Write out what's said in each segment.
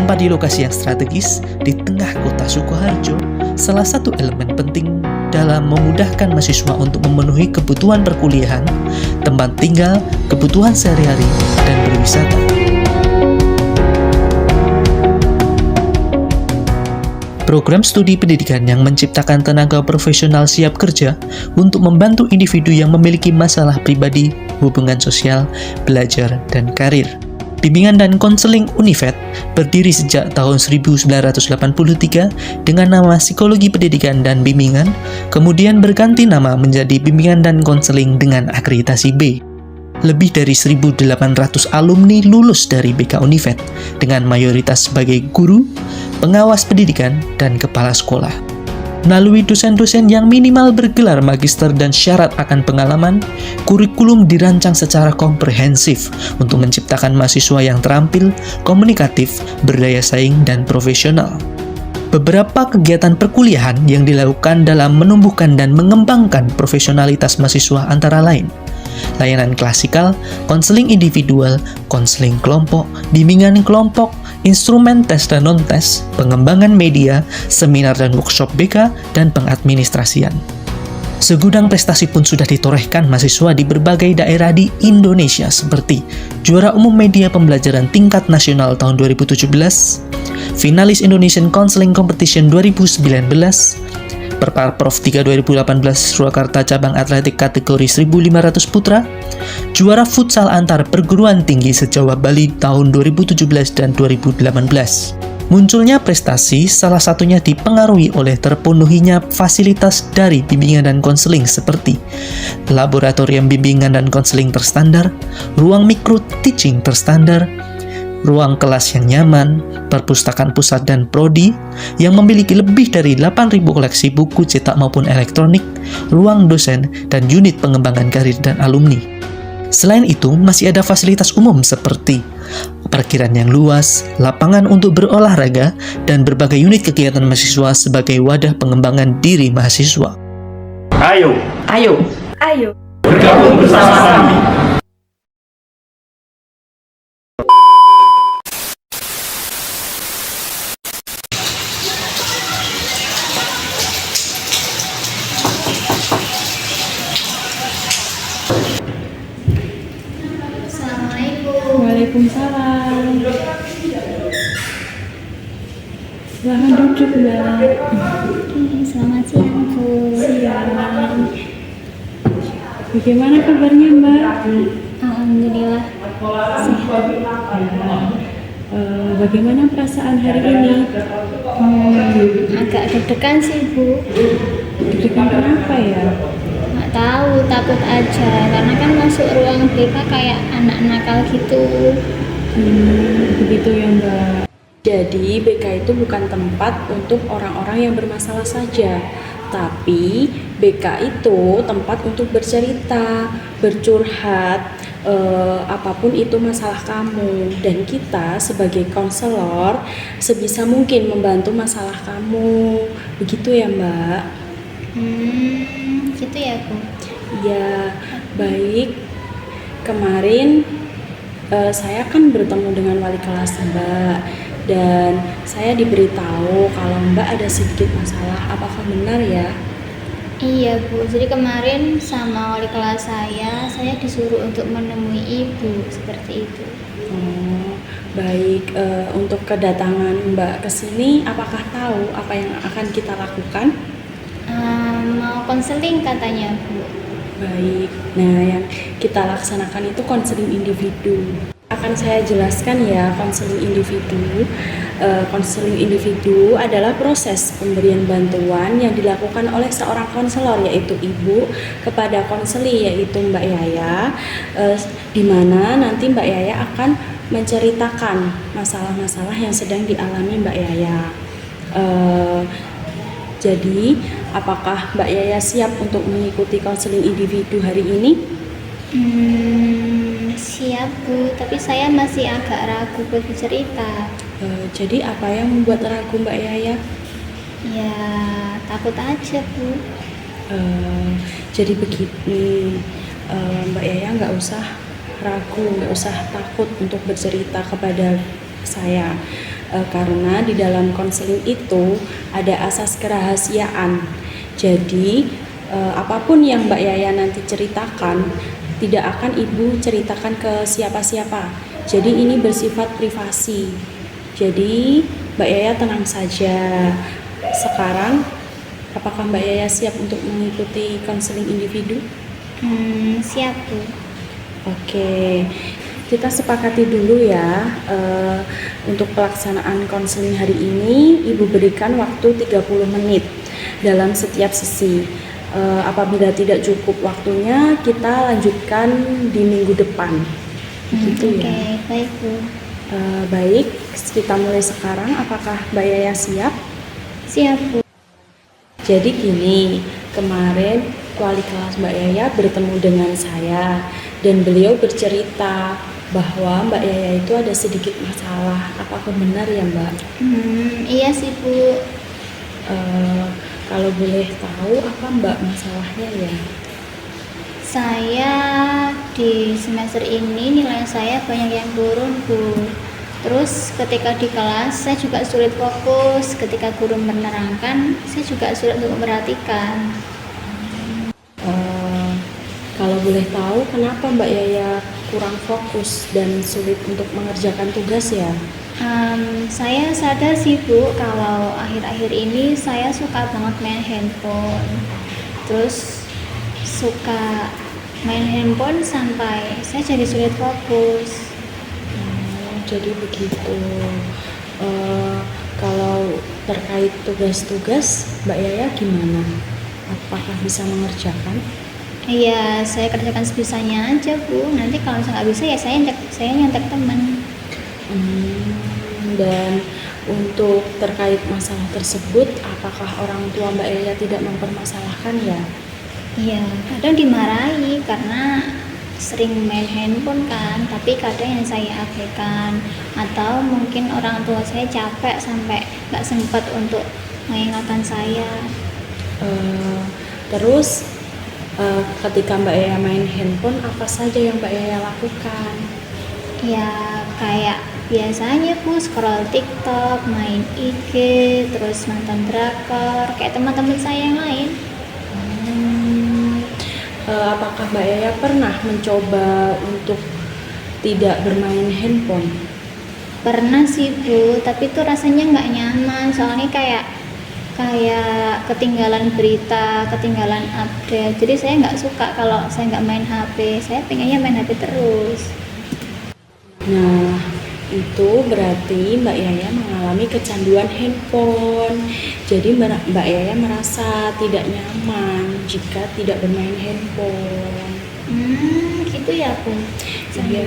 Bertempat di lokasi yang strategis di tengah kota Sukoharjo, salah satu elemen penting dalam memudahkan mahasiswa untuk memenuhi kebutuhan perkuliahan, tempat tinggal, kebutuhan sehari-hari, dan berwisata. Program studi pendidikan yang menciptakan tenaga profesional siap kerja untuk membantu individu yang memiliki masalah pribadi, hubungan sosial, belajar, dan karir. Bimbingan dan Konseling Univet berdiri sejak tahun 1983 dengan nama Psikologi Pendidikan dan Bimbingan, kemudian berganti nama menjadi Bimbingan dan Konseling dengan akreditasi B. Lebih dari 1.800 alumni lulus dari BK Univet dengan mayoritas sebagai guru, pengawas pendidikan, dan kepala sekolah. Melalui dosen-dosen yang minimal bergelar magister dan syarat akan pengalaman, kurikulum dirancang secara komprehensif untuk menciptakan mahasiswa yang terampil, komunikatif, berdaya saing, dan profesional. Beberapa kegiatan perkuliahan yang dilakukan dalam menumbuhkan dan mengembangkan profesionalitas mahasiswa antara lain layanan klasikal, konseling individual, konseling kelompok, bimbingan kelompok, instrumen tes dan non-tes, pengembangan media, seminar dan workshop BK, dan pengadministrasian. Segudang prestasi pun sudah ditorehkan mahasiswa di berbagai daerah di Indonesia seperti juara umum media pembelajaran tingkat nasional tahun 2017, finalis Indonesian Counseling Competition 2019, Perparprov 3 2018 Surakarta cabang atletik kategori 1.500 putra, juara futsal antar perguruan tinggi se-Jawa Bali tahun 2017 dan 2018. Munculnya prestasi salah satunya dipengaruhi oleh terpenuhinya fasilitas dari bimbingan dan konseling seperti laboratorium bimbingan dan konseling terstandar, ruang micro teaching terstandar, ruang kelas yang nyaman, perpustakaan pusat dan prodi yang memiliki lebih dari 8.000 koleksi buku cetak maupun elektronik, ruang dosen, dan unit pengembangan karir dan alumni. Selain itu, masih ada fasilitas umum seperti parkiran yang luas, lapangan untuk berolahraga, dan berbagai unit kegiatan mahasiswa sebagai wadah pengembangan diri mahasiswa. Ayo, Bergabung bersama kami. Waalaikumsalam. Silahkan duduk, Mbak. Selamat siang, Bu. Siang. Bagaimana kabarnya, Mbak? Alhamdulillah sehat. Bagaimana perasaan hari ini? Agak deg-degan sih, Bu. Deg-degan kenapa ya? Nggak tahu, takut aja. Karena kan masuk ruang BK kayak anak nakal gitu. Begitu ya, Mbak. Jadi BK itu bukan tempat untuk orang-orang yang bermasalah saja, tapi BK itu tempat untuk bercerita, bercurhat, apapun itu masalah kamu, dan kita sebagai konselor sebisa mungkin membantu masalah kamu. Begitu ya, Mbak? Gitu ya, Bu. Ya, baik. Kemarin saya kan bertemu dengan wali kelas Mbak, dan saya diberitahu kalau Mbak ada sedikit masalah. Apakah benar ya? Iya, Bu. Jadi kemarin sama wali kelas saya disuruh untuk menemui Ibu, seperti itu. Oh, baik. Untuk kedatangan Mbak ke sini, apakah tahu apa yang akan kita lakukan? Mau konseling katanya, Bu. Baik. Nah, yang kita laksanakan itu konseling individu. Akan saya jelaskan ya, konseling individu. Konseling individu adalah proses pemberian bantuan yang dilakukan oleh seorang konselor, yaitu Ibu, kepada konseli, yaitu Mbak Yaya, di mana nanti Mbak Yaya akan menceritakan masalah-masalah yang sedang dialami Mbak Yaya. Jadi, apakah Mbak Yaya siap untuk mengikuti konseling individu hari ini? Siap, Bu. Tapi saya masih agak ragu buat bercerita. Jadi, apa yang membuat ragu Mbak Yaya? Ya, takut aja, Bu. Jadi begini, Mbak Yaya nggak usah ragu, nggak usah takut untuk bercerita kepada saya. karena di dalam konseling itu ada asas kerahasiaan. Jadi apapun yang Mbak Yaya nanti ceritakan tidak akan Ibu ceritakan ke siapa-siapa. Jadi ini bersifat privasi. Jadi Mbak Yaya tenang saja. Sekarang apakah Mbak Yaya siap untuk mengikuti konseling individu? Siap Bu. Oke, kita sepakati dulu ya, untuk pelaksanaan konseling hari ini Ibu berikan waktu 30 menit dalam setiap sesi. Apabila tidak cukup waktunya, kita lanjutkan di minggu depan. Gitu ya. Oke, baik Bu. Baik, kita mulai sekarang. Apakah Mbak Yaya siap? Siap Bu. Jadi gini, kemarin wali kelas Mbak Yaya bertemu dengan saya dan beliau bercerita bahwa Mbak Yaya itu ada sedikit masalah. Apakah benar ya Mbak? Iya sih Bu. Kalau boleh tahu apa Mbak masalahnya ya? Saya di semester ini nilai saya banyak yang turun Bu. Terus ketika di kelas saya juga sulit fokus, ketika guru menerangkan saya juga sulit untuk memperhatikan. Kalau boleh tahu kenapa Mbak Yaya kurang fokus dan sulit untuk mengerjakan tugas ya? Saya sadar sih Bu kalau akhir-akhir ini saya suka banget main handphone. Terus suka main handphone sampai saya jadi sulit fokus. Jadi begitu. Kalau terkait tugas-tugas Mbak Yaya gimana? Apakah bisa mengerjakan? Iya, saya kerjakan sebisanya aja Bu. Nanti kalau misalnya nggak bisa ya saya nyontek teman. Dan untuk terkait masalah tersebut, apakah orang tua Mbak Yaya tidak mempermasalahkan ya? Iya, kadang dimarahi karena sering main handphone kan, tapi kadang yang saya abaikan atau mungkin orang tua saya capek sampai nggak sempat untuk mengingatkan saya. Terus ketika Mbak Yaya main handphone, apa saja yang Mbak Yaya lakukan? Ya kayak biasanya Bu, scroll TikTok, main IG, terus nonton drakor kayak teman-teman saya yang lain. Apakah Mbak Yaya pernah mencoba untuk tidak bermain handphone? Pernah sih Bu, tapi itu rasanya nggak nyaman, soalnya kayak ketinggalan berita, ketinggalan update. Jadi saya nggak suka kalau saya nggak main HP, saya pengennya main HP terus. Nah, itu berarti Mbak Yaya mengalami kecanduan handphone. Jadi Mbak Yaya merasa tidak nyaman jika tidak bermain handphone. Gitu ya Bu. Iya.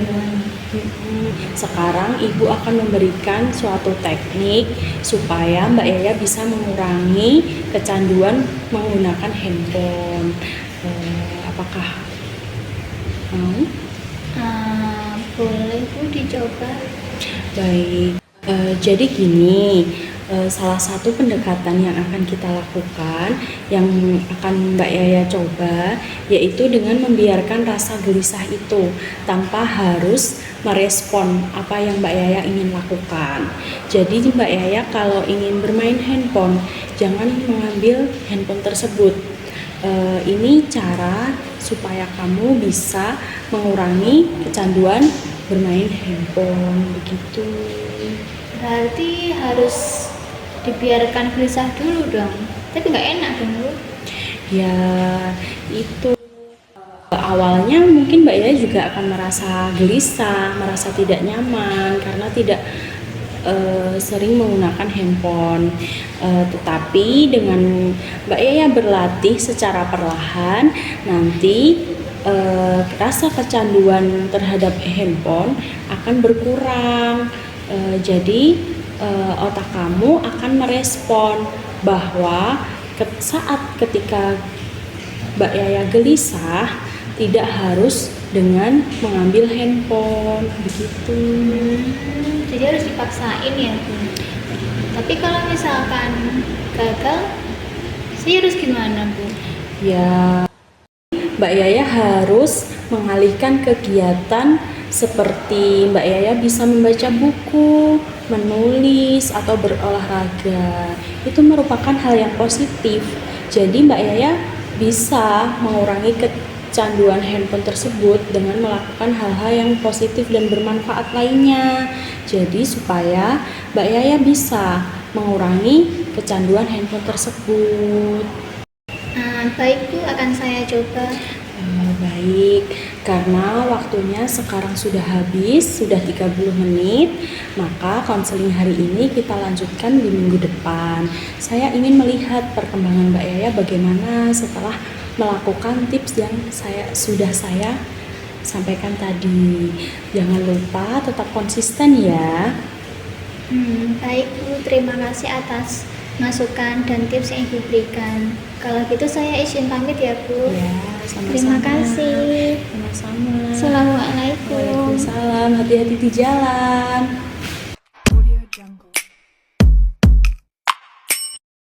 Sekarang Ibu akan memberikan suatu teknik supaya Mbak Yaya bisa mengurangi kecanduan menggunakan handphone. Apakah mau? Boleh Bu dicoba. Baik, jadi gini, salah satu pendekatan yang akan kita lakukan, yang akan Mbak Yaya coba, yaitu dengan membiarkan rasa gelisah itu tanpa harus merespon apa yang Mbak Yaya ingin lakukan. Jadi Mbak Yaya kalau ingin bermain handphone, jangan mengambil handphone tersebut. Ini cara supaya kamu bisa mengurangi kecanduan bermain handphone, begitu. Berarti harus dibiarkan gelisah dulu dong, tapi nggak enak dong Bu. Ya, itu awalnya mungkin Mbak Yaya juga akan merasa gelisah, merasa tidak nyaman karena tidak sering menggunakan handphone. Tetapi dengan Mbak Yaya berlatih secara perlahan, nanti rasa kecanduan terhadap handphone akan berkurang. Jadi otak kamu akan merespon bahwa saat ketika Mbak Yaya gelisah tidak harus dengan mengambil handphone, begitu. Jadi harus dipaksain ya Bu. Tapi kalau misalkan gagal, saya harus gimana Bu? Ya, Mbak Yaya harus mengalihkan kegiatan Seperti Mbak Yaya bisa membaca buku, menulis, atau berolahraga. Itu merupakan hal yang positif. Jadi Mbak Yaya bisa mengurangi kecanduan handphone tersebut dengan melakukan hal-hal yang positif dan bermanfaat lainnya. Jadi supaya Mbak Yaya bisa mengurangi kecanduan handphone tersebut. Baik Bu, akan saya coba. Baik, karena waktunya sekarang sudah habis, sudah 30 menit, maka konseling hari ini kita lanjutkan di minggu depan. Saya ingin melihat perkembangan Mbak Yaya bagaimana setelah melakukan tips yang sudah saya sampaikan tadi. Jangan lupa tetap konsisten ya. Baik Bu, terima kasih atas masukan dan tips yang Ibu berikan. Kalau gitu saya izin pamit ya Bu. Ya, sama-sama. Terima kasih. Sama-sama. Assalamualaikum. Waalaikumsalam. Hati-hati di jalan. Audio Jungle.